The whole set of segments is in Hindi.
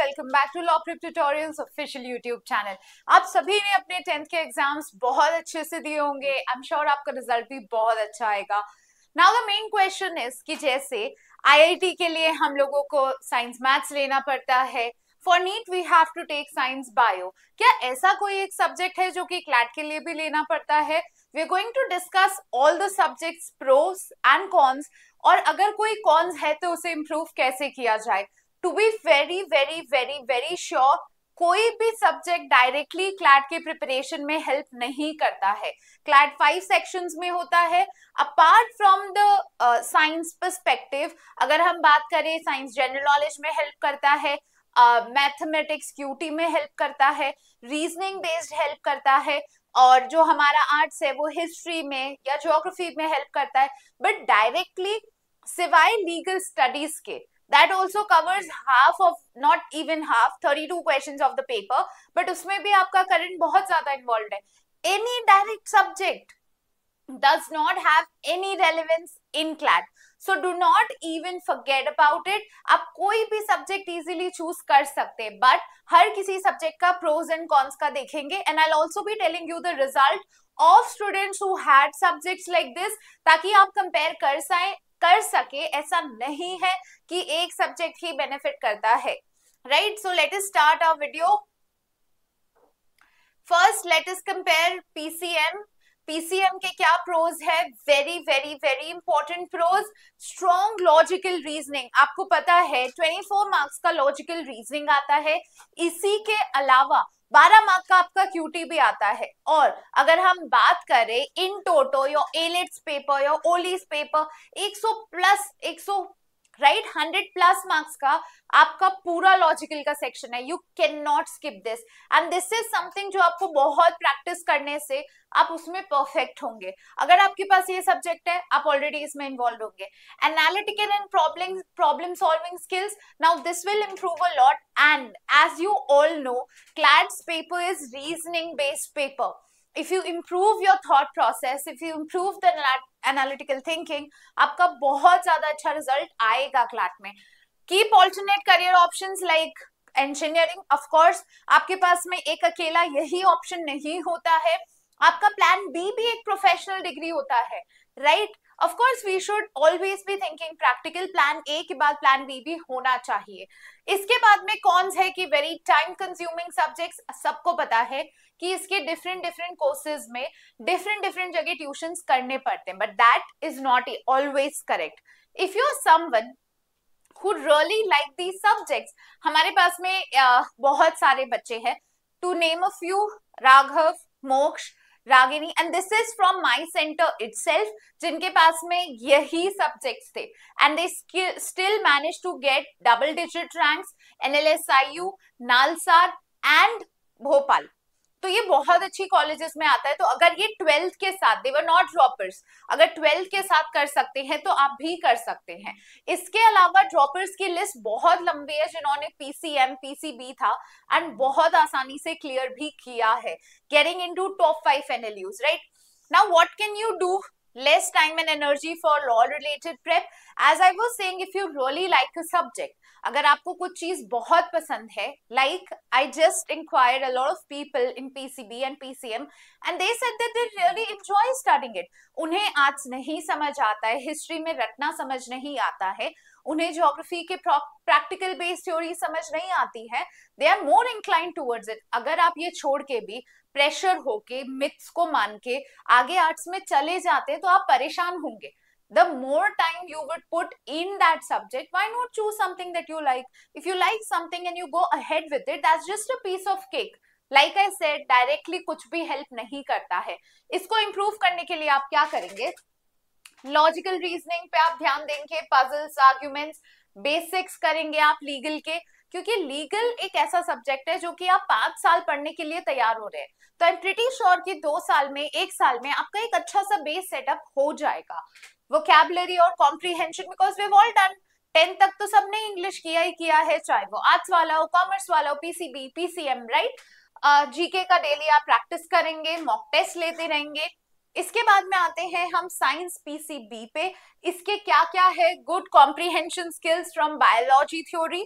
Welcome back to law prep tutorials official YouTube channel. आप सभी ने अपने 10th के एग्जाम्स बहुत अच्छे से दिए होंगे। आई एम श्योर आपका रिजल्ट भी बहुत अच्छा आएगा। Now the main question is कि जैसे आईआईटी के लिए हम लोगों को साइंस मैथ्स लेना पड़ता है, for NEET we have to take science bio. क्या ऐसा कोई एक सब्जेक्ट है जो कि क्लैट के लिए भी लेना पड़ता है? We are going to discuss all the subjects pros and cons, और अगर कोई कॉन्स है तो उसे इम्प्रूव कैसे किया जाए। To be very very very very sure, कोई भी सब्जेक्ट डायरेक्टली क्लैट के प्रिपरेशन में हेल्प नहीं करता है। क्लैट 5 सेक्शंस में होता है। Apart from the science perspective, अगर हम बात करें, साइंस जनरल नॉलेज में हेल्प करता है, मैथमेटिक्स क्यूटी में हेल्प करता है, रीजनिंग बेस्ड हेल्प करता है, और जो हमारा आर्ट्स है वो हिस्ट्री में या ज्योग्राफी में हेल्प करता है। बट डायरेक्टली सिवाय लीगल स्टडीज के, that also covers half of, not even half, 32 questions of the paper, but उसमें भी आपका करंट बहुत ज्यादा इन्वॉल्व है। any direct subject does not have any relevance in CLAT, so do not even forget about it। आप कोई भी सब्जेक्ट इजीली चूज कर सकते हैं, बट हर किसी सब्जेक्ट का प्रोज एंड कॉन्स का देखेंगे, and I also be telling you the result of students who had subjects like this, ताकि आप कंपेयर कर सके। ऐसा नहीं है कि एक सब्जेक्ट ही बेनिफिट करता है, right? So let us start our video. First let us compare PCM. PCM के क्या प्रोज है? Very very very important pros, strong logical reasoning. आपको पता है 24 मार्क्स का लॉजिकल रीजनिंग आता है। इसी के अलावा 12 मार्क का आपका क्यूटी भी आता है। और अगर हम बात करें इन टोटो या एलिट्स पेपर या ओलीस paper, 100 plus 100 right 100 plus marks का आपका पूरा लॉजिकल का सेक्शन है। You can not skip this, and this is something जो आपको बहुत प्रैक्टिस करने से आप उसमें परफेक्ट होंगे। अगर आपके पास ये सब्जेक्ट है, आप ऑलरेडी इसमें इन्वॉल्व होंगे। Analytical and problem solving skills, now this will improve a lot, and as you all know, CLAT's paper is reasoning based paper. If you improve your thought process, if you improve the analytical thinking, आपका बहुत ज्यादा अच्छा रिजल्ट आएगा क्लैट में। Keep alternate career options like engineering. Of course आपके पास में एक अकेला यही ऑप्शन नहीं होता है, आपका प्लान बी भी एक प्रोफेशनल डिग्री होता है, right? Of course we should always be thinking practical, plan A के बाद प्लान बी भी होना चाहिए। इसके बाद में कॉन्स है कि वेरी टाइम कंज्यूमिंग सब्जेक्ट्स। सबको पता है कि इसके डिफरेंट डिफरेंट कोर्सेज में डिफरेंट डिफरेंट जगह ट्यूशंस करने पड़ते हैं, but that is not always correct. If you are someone who really like these subjects, हमारे पास में बहुत सारे बच्चे हैं, to name a few, Raghav, मोक्ष, Ragini, and this is from my center itself, जिनके पास में यही सब्जेक्ट्स थे, and they still managed to get double digit ranks, NLSIU, NALSAR and Bhopal. तो ये बहुत अच्छी कॉलेजेस में आता है। तो अगर ये 12th के साथ, दे वर नॉट ड्रॉपर्स, अगर 12th के साथ कर सकते हैं तो आप भी कर सकते हैं। इसके अलावा ड्रॉपर्स की लिस्ट बहुत लंबी है, जिन्होंने पीसीएम पीसीबी था एंड बहुत आसानी से क्लियर भी किया है, getting into top 5 NLUs, right? Now what can you do? Less time and energy for law related prep. As I was saying, if you really like a subject, अगर आपको कुछ चीज बहुत पसंद है, like I just inquired a lot of people in PCB and PCM and they said that they really enjoy studying it. उन्हें आर्ट्स नहीं समझ आता है, हिस्ट्री में रटना समझ नहीं आता है, उन्हें ज्योग्राफी के प्रैक्टिकल बेस्ड थ्योरी समझ नहीं आती है, they are more inclined towards it. अगर आप ये छोड़ के भी प्रेशर होके, मिथ्स को मान के आगे आर्ट्स में चले जाते हैं तो आप परेशान होंगे। The more time you would put in that subject, why not choose something that you like? If you like something and you go ahead with it, that's just a piece of cake. Like I said, directly कुछ भी help नहीं करता है। इसको improve करने के लिए आप क्या करेंगे? लॉजिकल रीजनिंग पे आप ध्यान देंगे, पजल्स, आर्ग्यूमेंट्स, बेसिक्स करेंगे आप लीगल के, क्योंकि लीगल एक ऐसा सब्जेक्ट है जो कि आप 5 साल पढ़ने के लिए तैयार हो रहे हैं। तो आई एम प्रीटी श्योर कि 2 साल में, 1 साल में आपका एक अच्छा सा बेस सेटअप हो जाएगा। वोकैबुलरी और comprehension, because we have all done 10 तक तो सबने इंग्लिश किया ही किया है, चाहे वो आर्ट्स वाला हो, कॉमर्स वाला हो, पीसीबी, पीसीएम, राइट? जीके का डेली आप प्रैक्टिस करेंगे, मॉक टेस्ट लेते रहेंगे। इसके बाद में आते हैं हम साइंस पीसीबी पे। इसके क्या क्या है? Good comprehension skills from biology theory,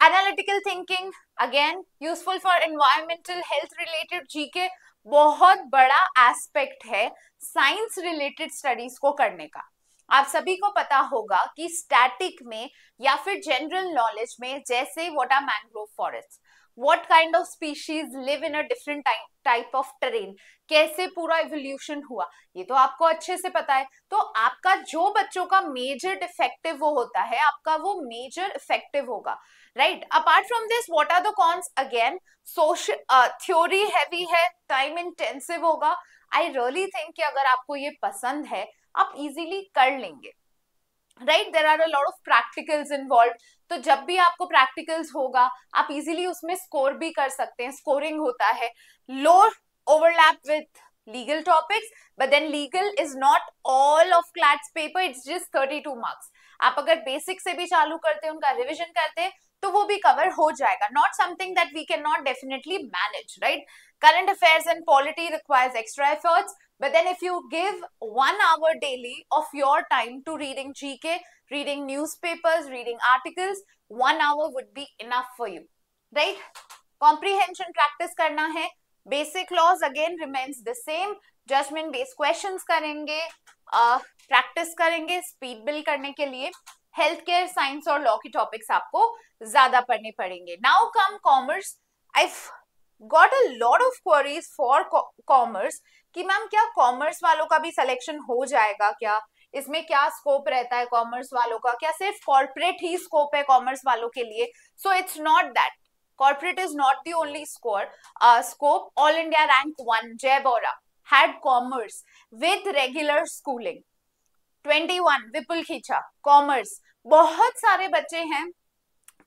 analytical thinking again useful for environmental health related GK, बहुत बड़ा एस्पेक्ट है साइंस रिलेटेड स्टडीज को करने का। आप सभी को पता होगा कि स्टैटिक में या फिर जनरल नॉलेज में, जैसे what are mangrove forest, what kind of species live in a different type of terrain, कैसे पूरा इवोल्यूशन हुआ, ये तो आपको अच्छे से पता है। तो आपका जो बच्चों का मेजर डिफेक्टिव वो होता है, आपका वो मेजर इफेक्टिव होगा, right. Apart from this what are the cons, again social theory heavy है, टाइम इंटेंसिव होगा। आई रियली थिंक कि अगर आपको ये पसंद है आप इजीली कर लेंगे, right. There are a lot of practicals involve, तो जब भी आपको प्रैक्टिकल्स होगा आप इजीली उसमें स्कोर भी कर सकते हैं, स्कोरिंग होता है। Low overlap with legal topics, but then legal is not all of CLAT's paper, it's just 32 marks. आप अगर बेसिक से भी चालू करते हैं, उनका रिविजन करते हैं, तो वो भी कवर हो जाएगा। Not something that we can not definitely manage, right. Current affairs and polity requires extra efforts, but then if you give 1 hour daily of your time to reading GK, reading newspapers, reading articles, 1 hour would be enough for you, right? Comprehension practice करना है, basic laws again remains the same, judgement based questions करेंगे, प्रैक्टिस करेंगे स्पीड बिल्ड करने के लिए। हेल्थ केयर, साइंस और लॉ की टॉपिक्स आपको ज्यादा पढ़ने पड़ेंगे। Now comes commerce. I got a lot of queries for commerce कि मैम क्या कॉमर्स वालों का भी सिलेक्शन हो जाएगा क्या, इसमें क्या स्कोप रहता है कॉमर्स वालों का, क्या सिर्फ कॉर्पोरेट ही स्कोप है कॉमर्स वालों के लिए? So it's not that, corporate is not the only scope. All India rank 1 Jay Bora had commerce with regular schooling. 21 Vipul Khicha commerce, बहुत सारे बच्चे हैं,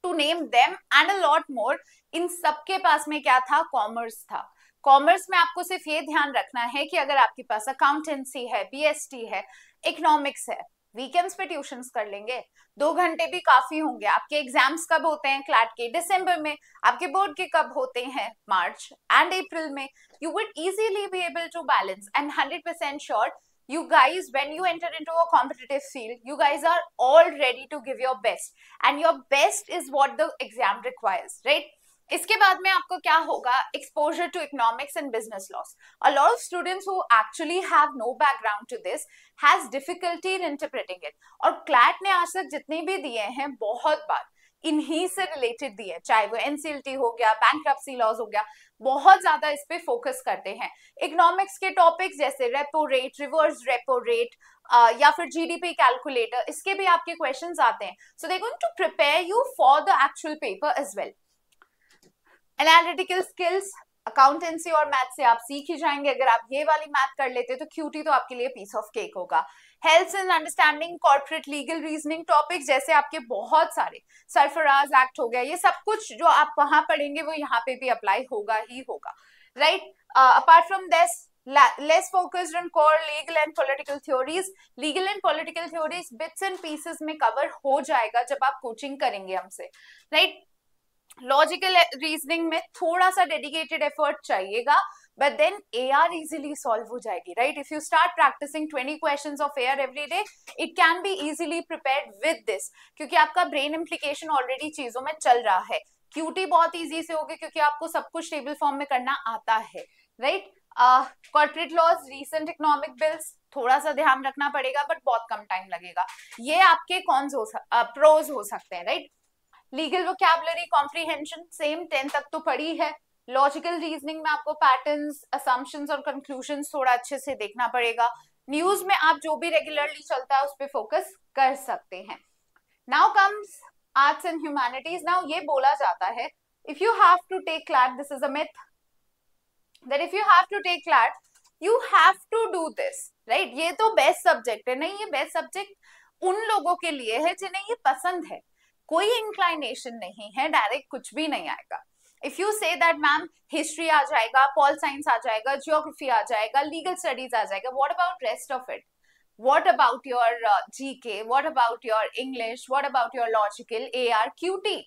to name them and a lot more, इन सबके पास में क्या था? कॉमर्स था। कॉमर्स में आपको सिर्फ ये ध्यान रखना है कि अगर आपके पास अकाउंटेंसी है, बीएसटी है, इकोनॉमिक्स है, वीकेंड्स पे ट्यूशंस कर लेंगे, 2 घंटे भी काफी होंगे। आपके एग्जाम्स कब होते हैं? क्लैट के दिसंबर में, आपके बोर्ड के कब होते हैं? मार्च एंड अप्रैल में। You would easily be able to balance and 100% sure you guys, when you enter into a competitive field, you guys are all ready to give your best, and your best is what the exam requires, right? इसके बाद में आपको क्या होगा? exposure to economics and business laws. A lot of students who actually have no background to this has difficulty in interpreting it. और CLAT ने आज तक जितने भी दिए हैं बहुत बार इन्हीं से रिलेटेड दिए, चाहे वो एनसीएलटी हो गया, बैंक्रप्सी लॉज हो गया, बहुत ज्यादा इस पे फोकस करते हैं। इकोनॉमिक्स के टॉपिक्स जैसे repo rate, reverse repo rate, या फिर जीडीपी कैलकुलेटर, इसके भी आपके क्वेश्चंस आते हैं। So they are going to prepare you for the actual paper as well. Analytical skills, accountancy और मैथ से आप सीख ही जाएंगे। अगर आप ये वाली मैथ कर लेते तो क्यूटी तो आपके लिए पीस ऑफ केक होगा। Health and understanding corporate legal reasoning topics जैसे आपके बहुत सारे, सरफराज एक्ट हो गया, ये सब कुछ जो आप वहां पढ़ेंगे वो यहाँ पे भी अप्लाई होगा ही होगा, right. Apart from this less focused on core legal and political theories. Legal and political theories bits and pieces में cover हो जाएगा जब आप कोचिंग करेंगे हमसे, right? लॉजिकल रीजनिंग में थोड़ा सा डेडिकेटेड एफर्ट चाहिएगा, but then AR easily solve हो जाएगी, right? If you start practicing 20 questions of AR every day, it can be easily prepared with this, क्योंकि आपका ब्रेन इम्प्लीकेशन ऑलरेडी चीजों में चल रहा है। क्यूटी बहुत इजी से होगी क्योंकि आपको सब कुछ टेबल फॉर्म में करना आता है, right. Corporate laws, recent economic bills, थोड़ा सा ध्यान रखना पड़ेगा बट बहुत कम टाइम लगेगा। ये आपके कॉन्स हो प्रोज हो सकते हैं, right. Legal vocabulary comprehension same 10 तक तो पढ़ी है। लॉजिकल रीजनिंग में आपको पैटर्न्स, असम्पशंस और कंक्लूजन्स थोड़ा अच्छे से देखना पड़ेगा। न्यूज में आप जो भी रेगुलरली चलता है उस पर फोकस कर सकते हैं। Now comes arts and humanities. Now ये बोला जाता है if you have to take CLAT, this is a myth, that if you have to take CLAT, you have to do this, right? ये तो बेस्ट सब्जेक्ट है, नहीं, ये बेस्ट सब्जेक्ट उन लोगों के लिए है जिन्हें ये पसंद है। कोई इंक्लाइनेशन नहीं है, डायरेक्ट कुछ भी नहीं आएगा। If you say that ma'am history आ जाएगा, पॉल साइंस आ जाएगा, जियोग्राफी आ जाएगा, लीगल स्टडीज आ जाएगा, what about rest of it? What about your GK? What about your English? What about your logical, AR, QT?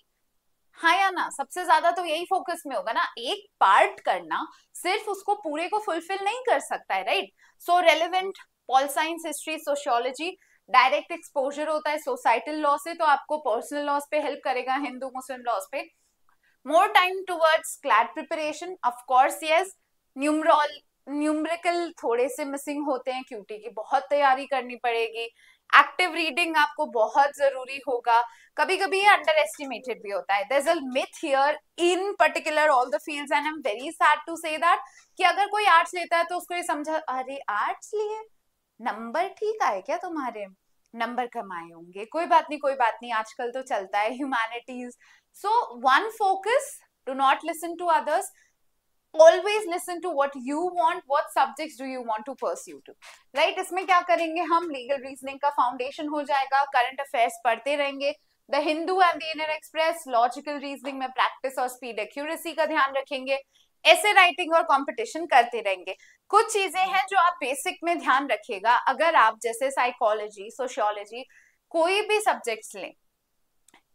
हाँ या ना? सबसे ज्यादा तो यही फोकस में होगा ना। एक पार्ट करना सिर्फ उसको पूरे को फुलफिल नहीं कर सकता है, right. So relevant pol science, history, sociology, direct exposure होता है सोसाइटल लॉ से, तो आपको पर्सनल लॉस पे हेल्प करेगा, हिंदू मुस्लिम लॉस पे. More time towards CLAT preparation, of course yes. Numerical थोड़े से मिसिंग होते हैं, क्यूटी की बहुत तैयारी करनी पड़ेगी. एक्टिव रीडिंग आपको बहुत जरूरी होगा. कभी कभी ये अंडर एस्टिमेटेड भी होता है. There is a myth here in particular all the fields and I am very sad to say that कि अगर कोई आर्ट्स लेता है तो उसको ये समझा, अरे आर्ट्स लिए नंबर ठीक आए क्या तुम्हारे, नंबर कम आए होंगे, कोई बात नहीं कोई बात नहीं, आजकल तो चलता है humanities. So one focus, do not listen to others, always listen to what you want, what subjects do you want to pursue to, right? इसमें क्या करेंगे हम, लीगल रीजनिंग का फाउंडेशन हो जाएगा, करंट अफेयर्स पढ़ते रहेंगे, the Hindu and the Indian express, logical reasoning में प्रैक्टिस और स्पीड एक्यूरेसी का ध्यान रखेंगे, ऐसे राइटिंग और कंपटीशन करते रहेंगे. कुछ चीजें हैं जो आप बेसिक में ध्यान रखिएगा. अगर आप जैसे साइकोलॉजी, सोशियोलॉजी, कोई भी सब्जेक्ट्स लें,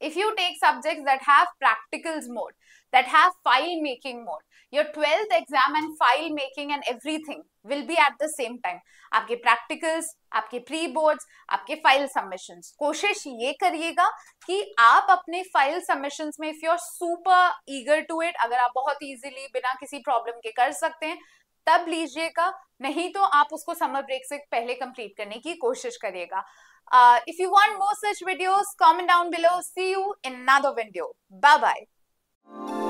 if you take subjects that have practicals mode, that have file making mode, your 12th exam and file making and everything will be at the same time. आपके practicals, आपके pre boards, आपके file submissions, कोशिश ये करिएगा कि आप अपने file submissions में if you're super eager to it, अगर आप बहुत easily बिना किसी problem के कर सकते हैं तब लीजिएगा, नहीं तो आप उसको समर ब्रेक से पहले कंप्लीट करने की कोशिश करिएगा. If you want more such videos, comment down below. See you in another video. Bye bye.